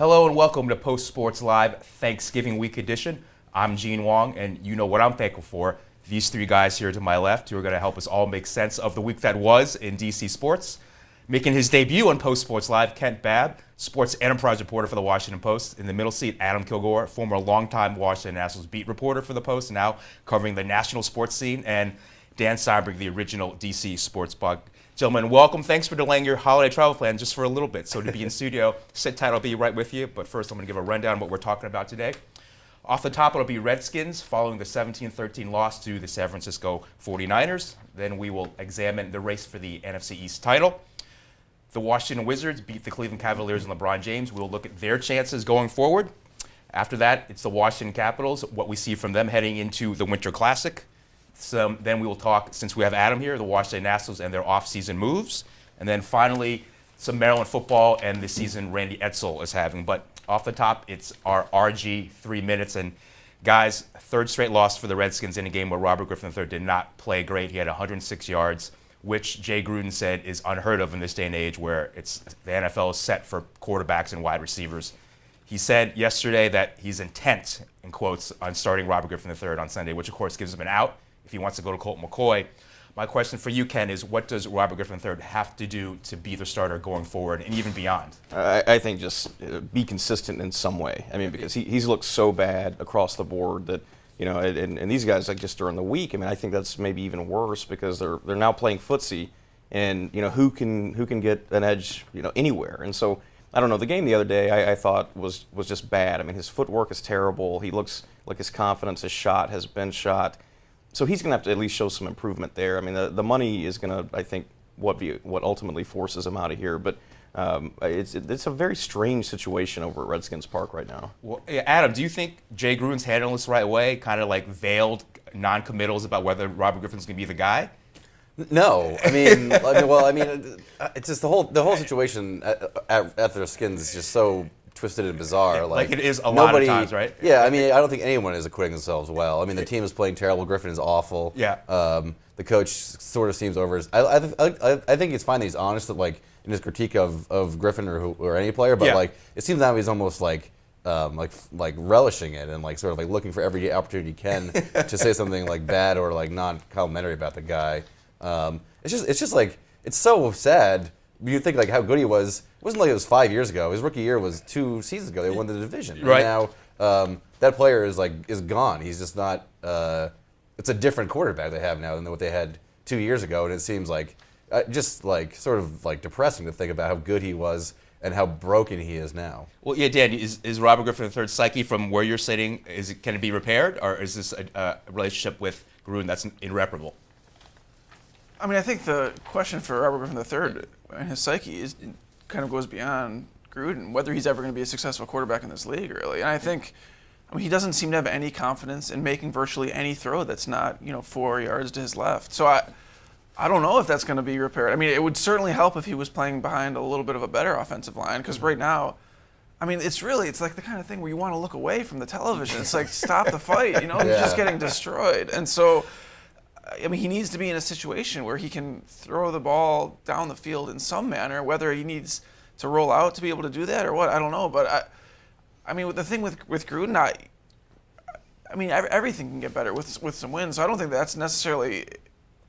Hello and welcome to Post Sports Live Thanksgiving Week edition. I'm Gene Wang, and you know what I'm thankful for. These three guys here to my left who are going to help us all make sense of the week that was in DC sports. Making his debut on Post Sports Live, Kent Babb, sports enterprise reporter for the Washington Post. In the middle seat, Adam Kilgore, former longtime Washington Nationals beat reporter for the Post, now covering the national sports scene, and Dan Steinberg, the original DC sports bug. Gentlemen, welcome. Thanks for delaying your holiday travel plan just for a little bit. So to be in studio, sit tight, I'll be right with you. But first, I'm going to give a rundown of what we're talking about today. Off the top, it'll be Redskins following the 17-13 loss to the San Francisco 49ers. Then we will examine the race for the NFC East title. The Washington Wizards beat the Cleveland Cavaliers and LeBron James. We'll look at their chances going forward. After that, it's the Washington Capitals, what we see from them heading into the Winter Classic. Then we will talk, since we have Adam here, the Washington Nationals and their offseason moves. And then finally, some Maryland football and the season Randy Edsall is having. But off the top, it's our RG 3 minutes. And guys, third straight loss for the Redskins in a game where Robert Griffin III did not play great. He had 106 yards, which Jay Gruden said is unheard of in this day and age where the NFL is set for quarterbacks and wide receivers. He said yesterday that he's intent, in quotes, on starting Robert Griffin III on Sunday, which of course gives him an out if he wants to go to Colt McCoy. My question for you, Ken, is what does Robert Griffin III have to do to be the starter going forward and even beyond? I think just be consistent in some way. I mean, because he's looked so bad across the board that, you know, and these guys, like, just during the week, I mean, I think that's maybe even worse because they're now playing footsie, and, you know, who can get an edge, you know, anywhere. And so, I don't know, the game the other day I thought was just bad. I mean, his footwork is terrible. He looks like his confidence, his shot has been shot. So he's going to have to at least show some improvement there. I mean, the money is going to, I think, what ultimately forces him out of here. But it's a very strange situation over at Redskins Park right now. Well, Adam, do you think Jay Gruden's handling this the right way, kind of like veiled non-committals about whether Robert Griffin's going to be the guy? No, it's just the whole situation at their Skins is just so twisted and bizarre. Like it is a lot of times, right? Yeah, I mean, I don't think anyone is acquitting themselves well. I mean, the team is playing terrible. Griffin is awful. Yeah. The coach sort of seems over. I think it's fine that he's honest, that, like, in his critique of Griffin or any player, but like it seems now he's almost like relishing it and like sort of like looking for every opportunity he can to say something like bad or like non-complimentary about the guy. It's just like, it's so sad. You think like how good he was. It wasn't like it was 5 years ago. His rookie year was 2 seasons ago. They won the division. Right. And now that player is gone. He's just not. It's a different quarterback they have now than what they had 2 years ago, and it seems like just like sort of like depressing to think about how good he was and how broken he is now. Well, yeah, Dan, is Robert Griffin III's psyche from where you're sitting? Can it be repaired, or is this a relationship with Gruden that's irreparable? I mean, I think the question for Robert Griffin III and his psyche kind of goes beyond Gruden, whether he's ever going to be a successful quarterback in this league, really. And I think, he doesn't seem to have any confidence in making virtually any throw that's not, 4 yards to his left. So I don't know if that's going to be repaired. I mean, it would certainly help if he was playing behind a little bit of a better offensive line, because right now, it's like the kind of thing where you want to look away from the television. It's like, stop the fight, He's just getting destroyed. And so, he needs to be in a situation where he can throw the ball down the field in some manner, whether he needs to roll out to be able to do that or what, I don't know. But, the thing with Gruden, everything can get better with some wins. So I don't think that's necessarily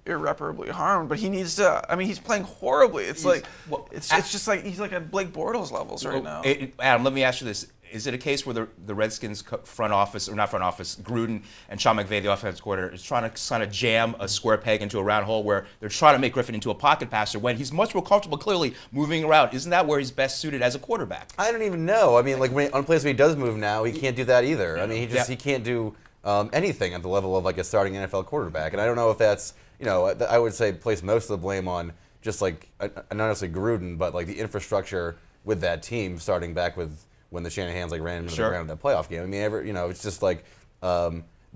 irreparably harmed, but he needs to, he's playing horribly. It's just like he's like at Blake Bortles levels right now. Adam, let me ask you this. Is it a case where the Redskins front office, or not front office, Gruden and Sean McVay, the offensive coordinator, is trying to kind of jam a square peg into a round hole where they're trying to make Griffin into a pocket passer when he's much more comfortable, clearly, moving around? Isn't that where he's best suited as a quarterback? I don't even know. On places where he does move now, he can't do that either. He can't do anything at the level of like a starting NFL quarterback. And I don't know if that's, I would say place most of the blame on just like, not necessarily Gruden, but like the infrastructure with that team starting back with when the Shanahans ran into the ground in that playoff game. It's just like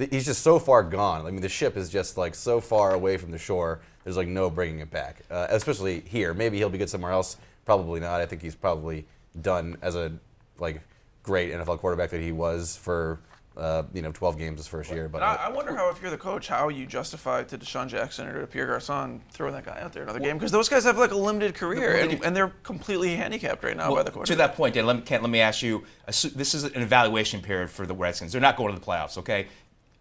he's just so far gone. The ship is just like so far away from the shore. There's like no bringing it back, especially here. Maybe he'll be good somewhere else. Probably not. I think he's probably done as a like great NFL quarterback that he was for 12 games his first year. But I wonder how, if you're the coach, how you justify to Deshaun Jackson or to Pierre Garçon throwing that guy out there another game, because those guys have like a limited career and they're completely handicapped right now by the quarterback. To that point, Dan, let me ask you. This is an evaluation period for the Redskins. They're not going to the playoffs, okay?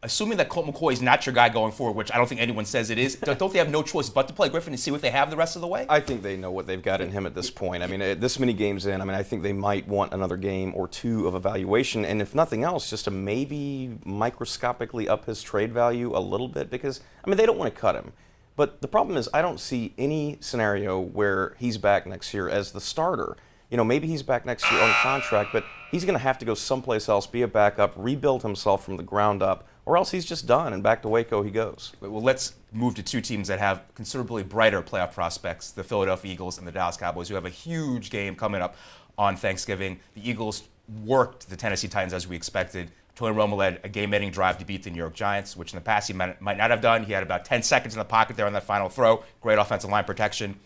Assuming that Colt McCoy is not your guy going forward, which I don't think anyone says it is, don't they have no choice but to play Griffin and see what they have the rest of the way? I think they know what they've got in him at this point. I mean, this many games in, I think they might want another game or two of evaluation, and if nothing else, just to maybe microscopically up his trade value a little bit, because, they don't want to cut him. But the problem is I don't see any scenario where he's back next year as the starter. Maybe he's back next year on contract, but he's going to have to go someplace else, be a backup, rebuild himself from the ground up, or else he's just done, and back to Waco he goes. Well, let's move to two teams that have considerably brighter playoff prospects, the Philadelphia Eagles and the Dallas Cowboys, who have a huge game coming up on Thanksgiving. The Eagles worked the Tennessee Titans as we expected. Tony Romo led a game-ending drive to beat the New York Giants, which in the past he might not have done. He had about 10 seconds in the pocket there on that final throw. Great offensive line protection.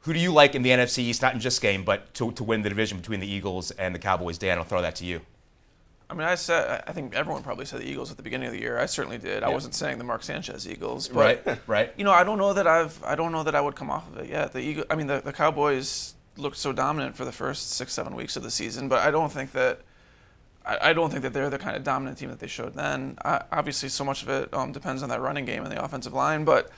Who do you like in the NFC East, not in just game, but to win the division between the Eagles and the Cowboys? Dan, I'll throw that to you. I think everyone probably said the Eagles at the beginning of the year. I certainly did. Yeah. I wasn't saying the Mark Sanchez Eagles, but right. I don't know that I would come off of it yet. The Cowboys looked so dominant for the first 6-7 weeks of the season, but I don't think that they're the kind of dominant team that they showed then. Obviously, so much of it depends on that running game and the offensive line, but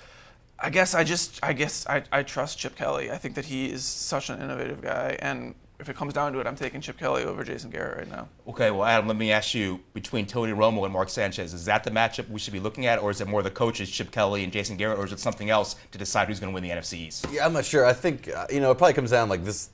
I guess I trust Chip Kelly. I think that he is such an innovative guy, and if it comes down to it, I'm taking Chip Kelly over Jason Garrett right now. Okay, well, Adam, let me ask you, between Tony Romo and Mark Sanchez, is that the matchup we should be looking at, or is it more the coaches, Chip Kelly and Jason Garrett, or is it something else to decide who's going to win the NFC East? Yeah, I'm not sure. I think, it probably comes down like this,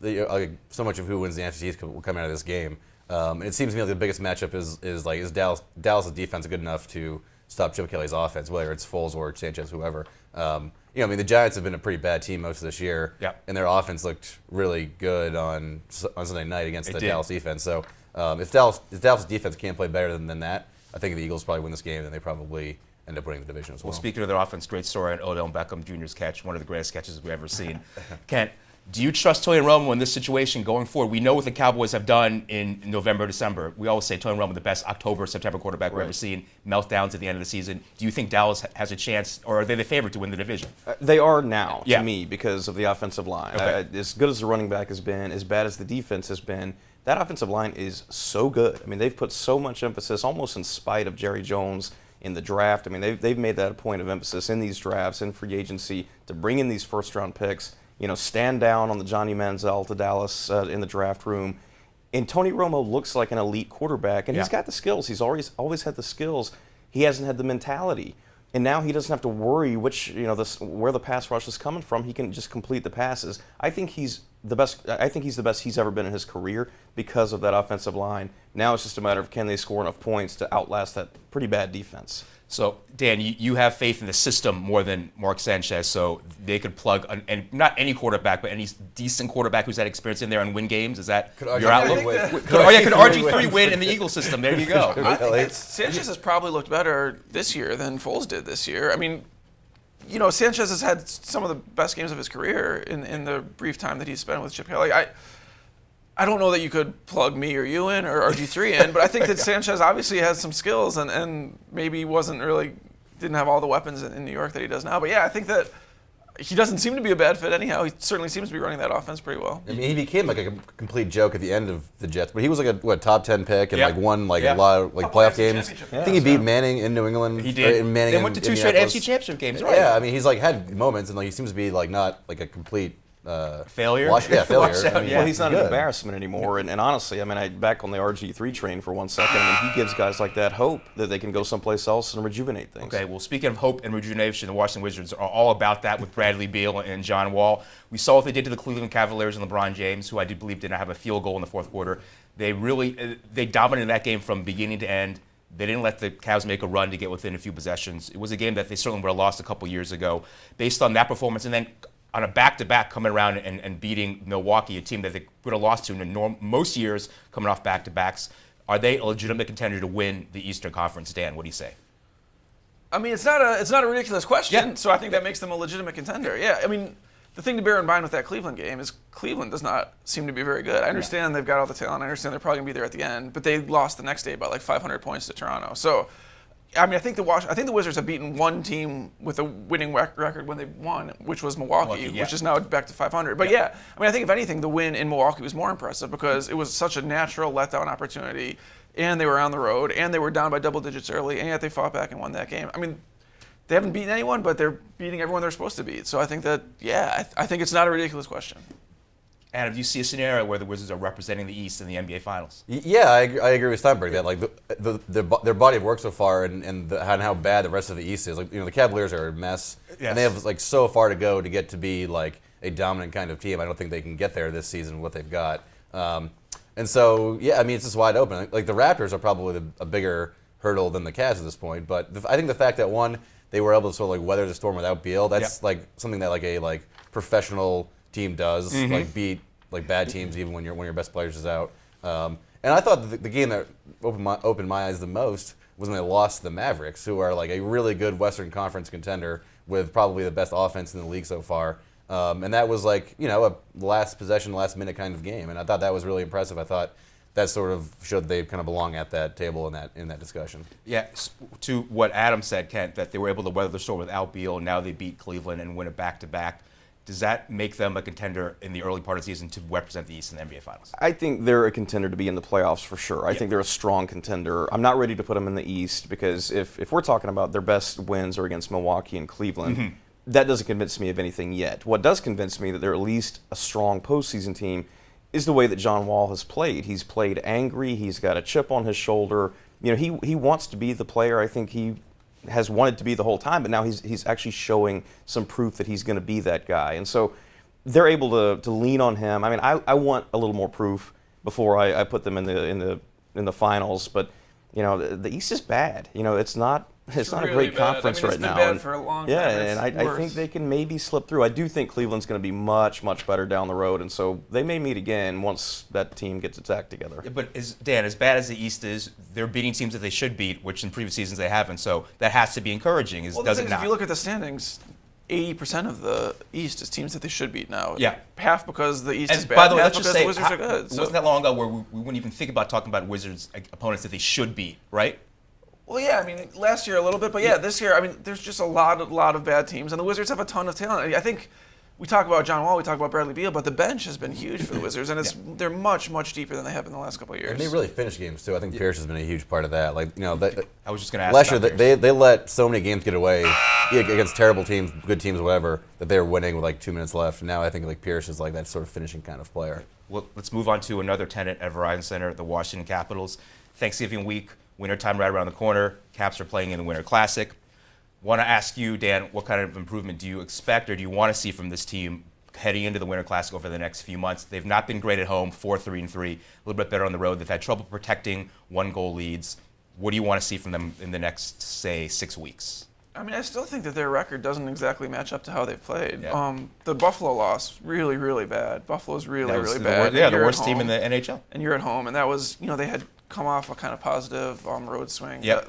so much of who wins the NFC East will come out of this game. And it seems to me like the biggest matchup is Dallas' defense good enough to stop Chip Kelly's offense, whether it's Foles or Sanchez, whoever. The Giants have been a pretty bad team most of this year, and their offense looked really good on Sunday night against the Dallas defense. So if Dallas' defense can't play better than that, I think the Eagles probably win this game, and they probably end up winning the division as well. Well, speaking of their offense, great story on Odell Beckham Jr.'s catch, one of the greatest catches we've ever seen. Kent, do you trust Tony Romo in this situation going forward? We know what the Cowboys have done in November, December. We always say Tony Romo, the best October, September quarterback we've ever seen. Meltdowns at the end of the season. Do you think Dallas has a chance, or are they the favorite to win the division? They are now, to me, because of the offensive line. Okay. As good as the running back has been, as bad as the defense has been, that offensive line is so good. They've put so much emphasis, almost in spite of Jerry Jones, in the draft. They've made that a point of emphasis in these drafts, in free agency, to bring in these first-round picks. Stand down on the Johnny Manziel to Dallas in the draft room. And Tony Romo looks like an elite quarterback, and he's got the skills. He's always had the skills. He hasn't had the mentality. And now he doesn't have to worry where the pass rush is coming from. He can just complete the passes. I think he's the best he's ever been in his career because of that offensive line. Now it's just a matter of can they score enough points to outlast that pretty bad defense. So, Dan, you have faith in the system more than Mark Sanchez, so they could plug, and not any quarterback, but any decent quarterback who's had experience in there and win games. Is that your outlook? Could RG3 win in the Eagles system? There you go. I think that Sanchez has probably looked better this year than Foles did this year. Sanchez has had some of the best games of his career in the brief time that he's spent with Chip Kelly. I don't know that you could plug me or you in or RG3 in, but I think that Sanchez obviously has some skills and maybe didn't have all the weapons in New York that he does now. But yeah, I think that he doesn't seem to be a bad fit anyhow. He certainly seems to be running that offense pretty well. He became like a complete joke at the end of the Jets, but he was like a top 10 pick and won a lot of playoff games. I think he beat Manning in New England. He did. Manning they went to 2 straight AFC Championship games. Right? Yeah, he's had moments and he seems to be not a complete failure. Failure. Well, he's not an embarrassment anymore. And honestly, back on the RG3 train for 1 second. He gives guys like that hope that they can go someplace else and rejuvenate things. Okay, well, speaking of hope and rejuvenation, the Washington Wizards are all about that with Bradley Beal and John Wall. We saw what they did to the Cleveland Cavaliers and LeBron James, who I do believe did not have a field goal in the fourth quarter. They dominated that game from beginning to end. They didn't let the Cavs make a run to get within a few possessions. It was a game that they certainly would have lost a couple years ago. Based on that performance, and then on a back-to-back coming around and beating Milwaukee, a team that they would have lost to in most years coming off back-to-backs, are they a legitimate contender to win the Eastern Conference? Dan, what do you say? It's not a ridiculous question, so I think that makes them a legitimate contender. Yeah, the thing to bear in mind with that Cleveland game is Cleveland does not seem to be very good. I understand they've got all the talent. I understand they're probably going to be there at the end, but they lost the next day by like 500 points to Toronto. So, I mean, I think the Wizards have beaten one team with a winning record when they won, which was Milwaukee, which is now back to 500. But I mean, I think if anything, the win in Milwaukee was more impressive because it was such a natural letdown opportunity, and they were on the road, and they were down by double digits early, and yet they fought back and won that game. I mean, they haven't beaten anyone, but they're beating everyone they're supposed to beat. So I think that, I think it's not a ridiculous question. Adam, do you see a scenario where the Wizards are representing the East in the NBA Finals? Yeah, I agree with Steinberg that like their body of work so far and how bad the rest of the East is. Like the Cavaliers are a mess, and they have like so far to go to get to be like a dominant kind of team. I don't think they can get there this season with what they've got. And so I mean it's just wide open. Like the Raptors are probably a bigger hurdle than the Cavs at this point. But I think the fact that they were able to sort of like weather the storm without Beal, that's like something that like a professional team does, like beat like bad teams even when your best players is out. And I thought the game that opened my eyes the most was when they lost to the Mavericks, who are like a really good Western Conference contender with probably the best offense in the league so far. And that was like a last possession, last minute kind of game, and I thought that was really impressive. I thought that sort of showed they kind of belong at that table in that discussion. Yeah, to what Adam said, Kent, that they were able to weather the storm without Beal. Now they beat Cleveland and win it back-to-back. Does that make them a contender in the early part of the season to represent the East in the NBA Finals? I think they're a contender to be in the playoffs for sure. I think they're a strong contender. I'm not ready to put them in the East because if we're talking about their best wins are against Milwaukee and Cleveland, that doesn't convince me of anything yet. What does convince me that they're at least a strong postseason team is the way that John Wall has played. He's played angry. He's got a chip on his shoulder. He wants to be the player I think he has wanted to be the whole time, but now he's actually showing some proof that he's going to be that guy. And so they're able to lean on him. I mean, I want a little more proof before I put them in the finals, but the East is bad. It's not a great conference right now. Bad for a long time. And I think they can maybe slip through. I do think Cleveland's going to be much, much better down the road, and so they may meet again once that team gets its act together. Yeah, but Dan, as bad as the East is, they're beating teams that they should beat, which in previous seasons they haven't. So that has to be encouraging. Does it not? If you look at the standings, 80% of the East is teams that they should beat now. Yeah. Half because the East is bad, by the way, half let's because just say, the Wizards are good. It wasn't that long ago where we wouldn't even think about talking about Wizards opponents that they should beat, right? Well, yeah, I mean, last year a little bit, but this year, I mean, there's just a lot of bad teams, and the Wizards have a ton of talent. I think we talk about John Wall, we talk about Bradley Beal, but the bench has been huge for the Wizards, and they're much, much deeper than they have in the last couple of years. And they really finish games too. I think Pierce has been a huge part of that. Like I was just going to ask. Last year they let so many games get away against terrible teams, good teams, whatever, that they were winning with like 2 minutes left. And now I think like Pierce is like that sort of finishing kind of player. Well, let's move on to another tenant at Verizon Center, the Washington Capitals. Thanksgiving week, wintertime right around the corner. Caps are playing in the Winter Classic. Want to ask you, Dan, what kind of improvement do you expect or do you want to see from this team heading into the Winter Classic over the next few months? They've not been great at home, 4-3-3, a little bit better on the road. They've had trouble protecting one-goal leads. What do you want to see from them in the next, say, 6 weeks? I mean, I still think that their record doesn't exactly match up to how they've played. Yeah. The Buffalo loss, really, really bad. Buffalo's really, really bad. The worst team in the NHL. And you're at home, and that was, they had come off a kind of positive road swing. Yep.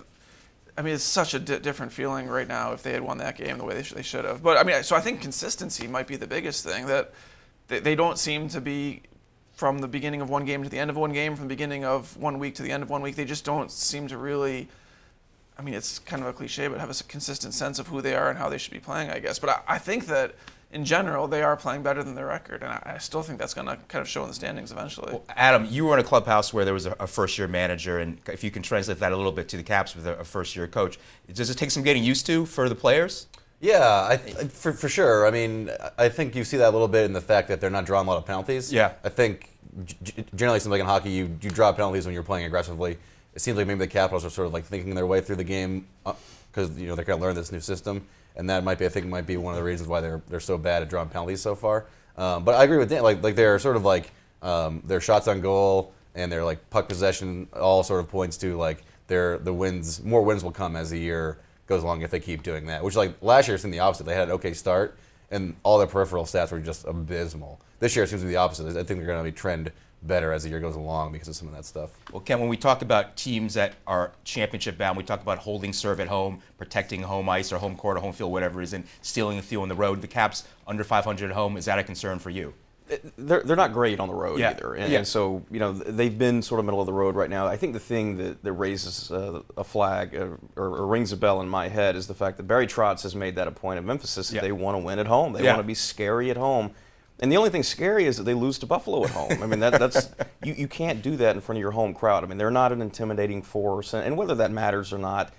I mean, it's such a different feeling right now if they had won that game the way they should have. But, I mean, so I think consistency might be the biggest thing, that they don't seem to be from the beginning of one game to the end of one game, from the beginning of 1 week to the end of 1 week. They just don't seem to really, I mean, it's kind of a cliche, but have a consistent sense of who they are and how they should be playing, I guess. But I think that in general, they are playing better than their record, and I still think that's going to kind of show in the standings eventually. Well, Adam, you were in a clubhouse where there was a first-year manager, and if you can translate that a little bit to the Caps with a first-year coach, does it take some getting used to for the players? Yeah, for sure. I mean, I think you see that a little bit in the fact that they're not drawing a lot of penalties. Yeah. I think generally, it seems like in hockey, you draw penalties when you're playing aggressively. It seems like maybe the Capitals are sort of like thinking their way through the game because they're going to learn this new system. And that might be one of the reasons why they're so bad at drawing penalties so far. But I agree with Dan. Like they're sort of like their shots on goal and their like puck possession all sort of points to like more wins will come as the year goes along if they keep doing that. Which like last year seemed the opposite. They had an okay start and all their peripheral stats were just abysmal. This year it seems to be the opposite. I think they're going to be trend better as the year goes along because of some of that stuff. Well, Ken, when we talk about teams that are championship bound, we talk about holding serve at home, protecting home ice or home court or home field, whatever it is, and stealing a few on the road. The Caps under 500 at home, is that a concern for you? They're not great on the road Yeah. either, and so they've been sort of middle of the road right now. I think the thing that raises a flag or rings a bell in my head is the fact that Barry Trotz has made that a point of emphasis that they want to win at home. They want to be scary at home. And the only thing scary is that they lose to Buffalo at home. I mean, that's you can't do that in front of your home crowd. I mean, they're not an intimidating force, and whether that matters or not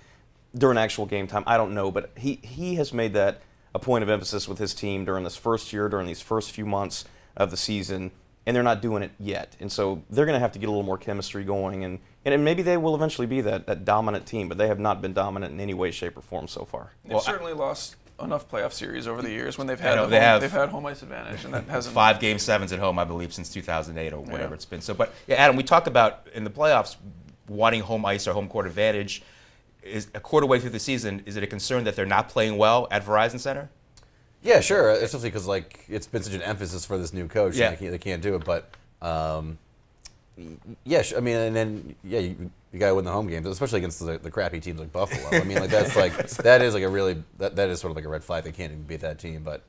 during actual game time, I don't know. But he has made that a point of emphasis with his team during this first year, during these first few months of the season, and they're not doing it yet. And so they're going to have to get a little more chemistry going, and maybe they will eventually be that dominant team, but they have not been dominant in any way, shape, or form so far. They've certainly lost enough playoff series over the years when they've had they've had home ice advantage, and that hasn't 5 Game 7s at home, I believe, since 2008 or whatever it's been. So, but Adam, we talked about in the playoffs wanting home ice or home court advantage. Is a quarter way through the season, is it a concern that they're not playing well at Verizon Center? Yeah, sure. Especially because it's been such an emphasis for this new coach. Yeah. And they can't do it. But I mean, and then you got to win the home games, especially against the crappy teams like Buffalo. I mean, that is sort of like a red flag. They can't even beat that team. But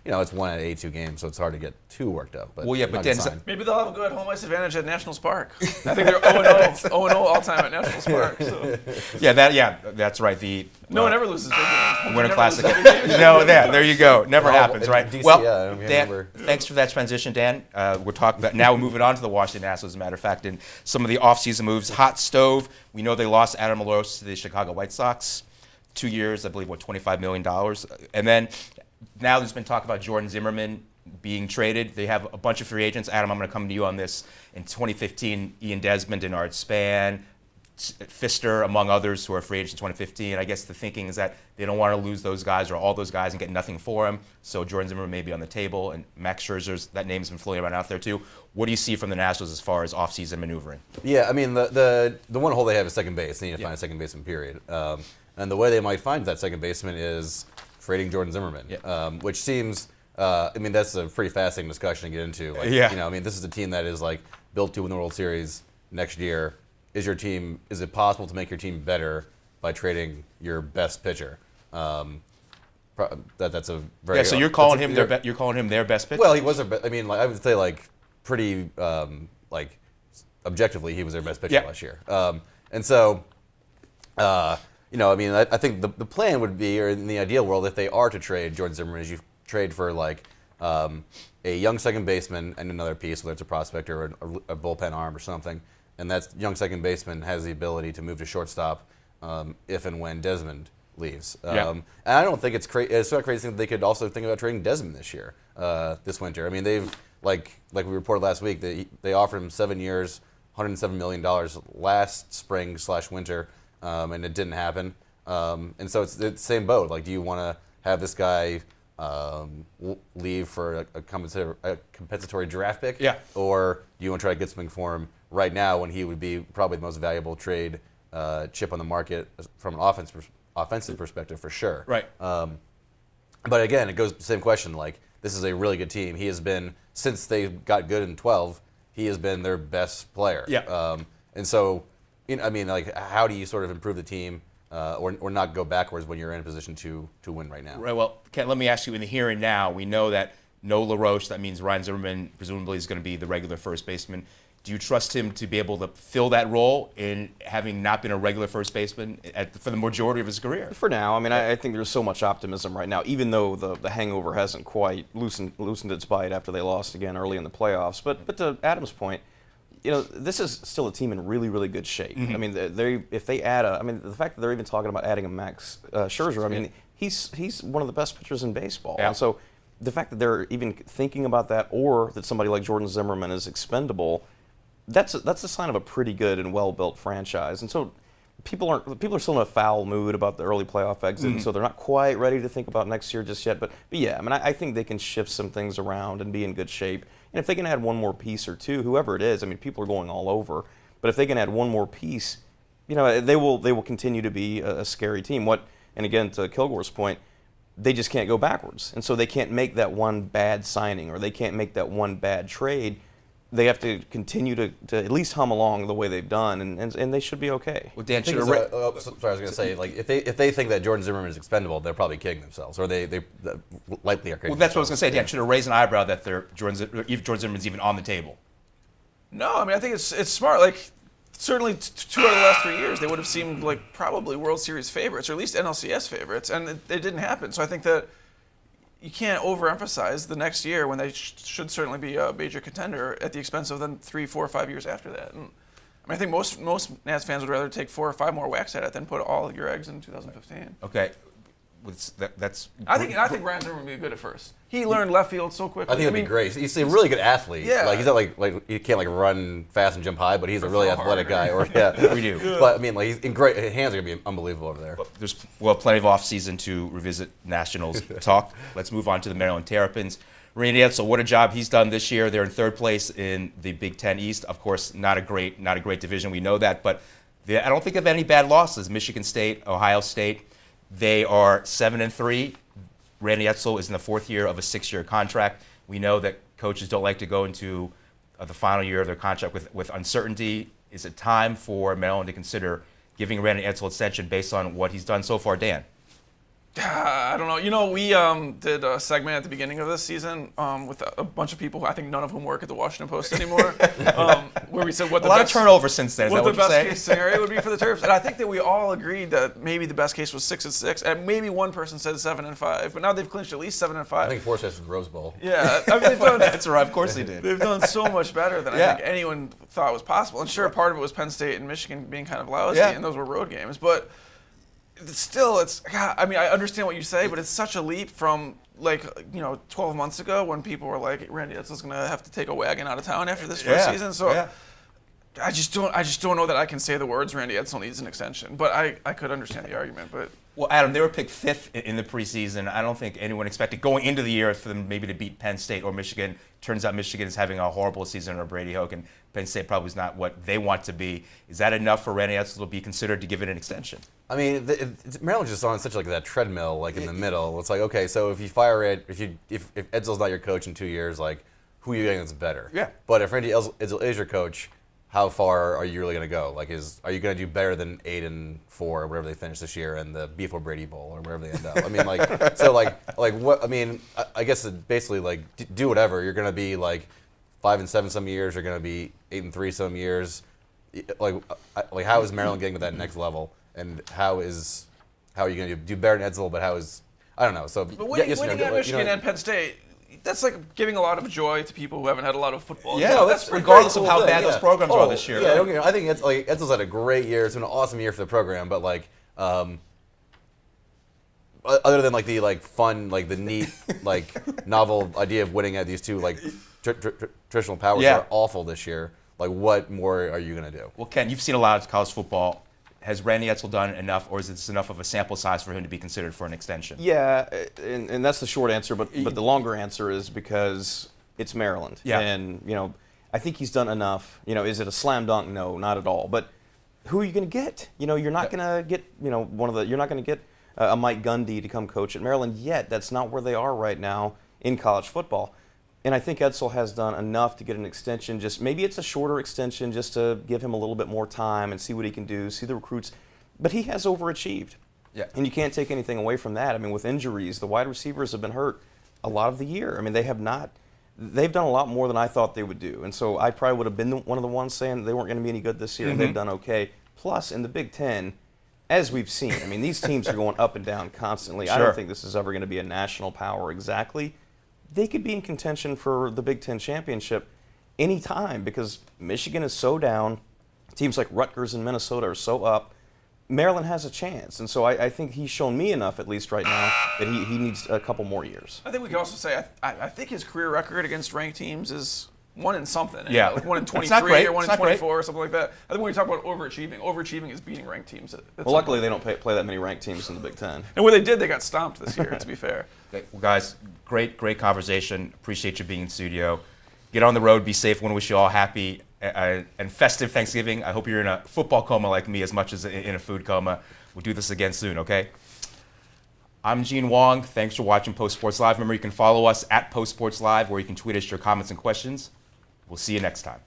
it's 1 out of 82 games, so it's hard to get too worked up. But maybe they'll have a good home ice advantage at Nationals Park. I think they're 0-0 all time at Nationals Park. So. That's right. No one ever loses big games. Winter Classic. There you go. Never happens, right? DC, well, Dan, thanks for that transition, Dan. We're talking about now. We're moving on to the Washington Nationals, as a matter of fact, and some of the offseason moves. Hot stove. We know they lost Adam LaRoche to the Chicago White Sox. 2 years, I believe, $25 million. And then now there's been talk about Jordan Zimmerman being traded. They have a bunch of free agents. Adam, I'm going to come to you on this. In 2015, Ian Desmond and Art Span, Pfister, among others, who are free agents in 2015. I guess the thinking is that they don't want to lose those guys or all those guys and get nothing for them. So Jordan Zimmerman may be on the table, and Max Scherzer's, that name's been floating around out there too. What do you see from the Nationals as far as offseason maneuvering? Yeah, I mean, the one hole they have is second base. They need to find a second baseman, period. And the way they might find that second baseman is trading Jordan Zimmerman, which seems, that's a pretty fascinating discussion to get into. This is a team that is built to win the World Series next year. Is it possible to make your team better by trading your best pitcher? That's a very so you're calling him their best pitcher. Well, he was I would say pretty objectively he was their best pitcher last year. And so I think the plan would be, or in the ideal world, if they are to trade Jordan Zimmerman, is you trade for a young second baseman and another piece, whether it's a prospect or a bullpen arm or something. And that young second baseman has the ability to move to shortstop if and when Desmond leaves. And I don't think it's crazy. It's not crazy that they could also think about trading Desmond this winter. I mean, they've like we reported last week, they offered him 7 years, $107 million last spring/winter, and it didn't happen. And so it's the same boat. Do you want to have this guy leave for a compensatory draft pick? Yeah. Or do you want to try to get something for him right now when he would be probably the most valuable trade chip on the market from an offensive perspective for sure. Right. But again, it goes to the same question. This is a really good team. He has been, since they got good in 12, he has been their best player. Yeah. And so, how do you sort of improve the team or not go backwards when you're in a position to win right now? Right. Well, Ken, let me ask you, in the here and now, we know that no LaRoche, that means Ryan Zimmerman presumably is going to be the regular first baseman. Do you trust him to be able to fill that role in having not been a regular first baseman for the majority of his career? For now, I think there's so much optimism right now, even though the hangover hasn't quite loosened its bite after they lost again early in the playoffs. But to Adam's point, this is still a team in really, really good shape. Mm-hmm. If they add the fact that they're even talking about adding a Max Scherzer, he's one of the best pitchers in baseball. Yeah. And so the fact that they're even thinking about that, or that somebody like Jordan Zimmerman is expendable, that's a sign of a pretty good and well-built franchise. And so people are still in a foul mood about the early playoff exit, and so they're not quite ready to think about next year just yet. But yeah, I think they can shift some things around and be in good shape. And if they can add one more piece or two, whoever it is, people are going all over. But if they can add one more piece, they will continue to be a scary team. And again, to Kilgore's point, they just can't go backwards, and so they can't make that one bad signing or they can't make that one bad trade they have to continue to at least hum along the way they've done, and they should be okay. Well, Dan, Sorry, I was going to say, like, if they think that Jordan Zimmerman is expendable, they're probably kidding themselves, or they likely are kidding Well, that's what I was themselves. going to say, Dan. Should have raised an eyebrow that Jordan Zimmerman's even on the table. No, I mean, I think it's smart. Like, certainly 2 out of the last 3 years, they would have seemed like probably World Series favorites, or at least NLCS favorites, and it didn't happen. So I think that you can't overemphasize the next year when they should certainly be a major contender at the expense of then 3, 4, 5 years after that. And, I mean, I think most Nats fans would rather take 4 or 5 more whacks at it than put all your eggs in 2015. Okay. That's. I think Ryan Zimmerman would be good at first. He learned left field so quickly. I think it'd be great. He's a really good athlete. Yeah. Like, he's not like he can't like run fast and jump high, but he's a really athletic guy. Or We do. But I mean, like, he's in great. His hands are gonna be unbelievable over there. There's plenty of off-season to revisit Nationals talk. Let's move on to the Maryland Terrapins. Randy Edsall, what a job he's done this year. They're in 3rd place in the Big Ten East. Of course, not a great division. We know that, but I don't think they have any bad losses. Michigan State, Ohio State. They are 7-3. Randy Edsall is in the 4th year of a 6-year contract. We know that coaches don't like to go into the final year of their contract with uncertainty. Is it time for Maryland to consider giving Randy Edsall extension based on what he's done so far, Dan? I don't know. You know, we did a segment at the beginning of this season with a bunch of people, I think none of whom work at the Washington Post anymore, where we said what A lot of turnover since then. Is that what the what you're best saying? case scenario would be for the Terps. And I think that we all agreed that maybe the best case was 6-6, and maybe one person said 7-5, but now they've clinched at least 7-5. I think Forsyth is the Rose Bowl. Yeah, I mean, they've done. That's right. Of course they did. They've done so much better than Yeah. I think anyone thought was possible. And sure, part of it was Penn State and Michigan being kind of lousy, Yeah. and those were road games. But still, God, I mean, I understand what you say, but it's such a leap from, 12 months ago when people were like, Randy Edsall's going to have to take a wagon out of town after this first season. So yeah. I just don't know that I can say the words Randy Edsall needs an extension. But I could understand the argument. But Well, Adam, they were picked 5th in the preseason. I don't think anyone expected going into the year for them maybe to beat Penn State or Michigan. Turns out Michigan is having a horrible season under Brady Hoke, and Penn State probably is not what they want to be. Is that enough for Randy Edsall to be considered to give it an extension? I mean, Maryland's just on such like that treadmill, like in the middle. It's like, okay, so if you fire Ed, if Edsall's not your coach in 2 years, like, who are you getting that's better? Yeah. But if Randy Edsall is your coach, how far are you really going to go? Like, are you going to do better than 8-4 or whatever they finish this year, and the before Brady Bowl or wherever they end up? I mean, like, so like what? I mean, I guess it basically like do whatever. You're going to be like 5-7 some years. You're going to be 8-3 some years. Like how is Maryland getting to that next level? And how are you going to do better than Edsall? But how is I don't know. So But winning at Michigan and Penn State, that's like giving a lot of joy to people who haven't had a lot of football. Yeah, No, that's a regardless very of how cool bad thing, those programs are this year. Yeah, don't get me wrong. I think Edsall's had a great year. It's been an awesome year for the program. But like, other than like the fun, like the neat, like novel idea of winning at these two like traditional powers that are awful this year. Like, what more are you gonna do? Well, Ken, you've seen a lot of college football. Has Randy Edsall done enough, or is this enough of a sample size for him to be considered for an extension? Yeah, and that's the short answer, but the longer answer is because it's Maryland. Yeah. And, I think he's done enough. Is it a slam dunk? No, not at all. But who are you going to get? You're not going to get, you're not going to get a Mike Gundy to come coach at Maryland yet. That's not where they are right now in college football. And I think Edsall has done enough to get an extension. Just maybe it's a shorter extension just to give him a little bit more time and see what he can do, see the recruits. But he has overachieved. Yeah. And you can't take anything away from that. I mean, with injuries, the wide receivers have been hurt a lot of the year. I mean, they've done a lot more than I thought they would do. And so I probably would have been one of the ones saying they weren't going to be any good this year. Mm-hmm. They've done okay. Plus, in the Big Ten, as we've seen, I mean, these teams are going up and down constantly. Sure. I don't think this is ever going to be a national power exactly. They could be in contention for the Big Ten championship anytime because Michigan is so down. Teams like Rutgers and Minnesota are so up. Maryland has a chance. And so I think he's shown me enough, at least right now, that he needs a couple more years. I think we can also say I think his career record against ranked teams is 1 in something. Yeah. Like 1 in It's not 23 great. or 1 It's in not great. 24 or something like that. I think when we talk about overachieving is beating ranked teams. Well, luckily they don't play that many ranked teams in the Big Ten. And when they did, they got stomped this year, to be fair. Okay, well, guys, great conversation. Appreciate you being in studio. Get on the road. Be safe. Want to wish you all happy and festive Thanksgiving. I hope you're in a football coma like me as much as in a food coma. We'll do this again soon, okay? I'm Gene Wang. Thanks for watching Post Sports Live. Remember, you can follow us at Post Sports Live, where you can tweet us your comments and questions. We'll see you next time.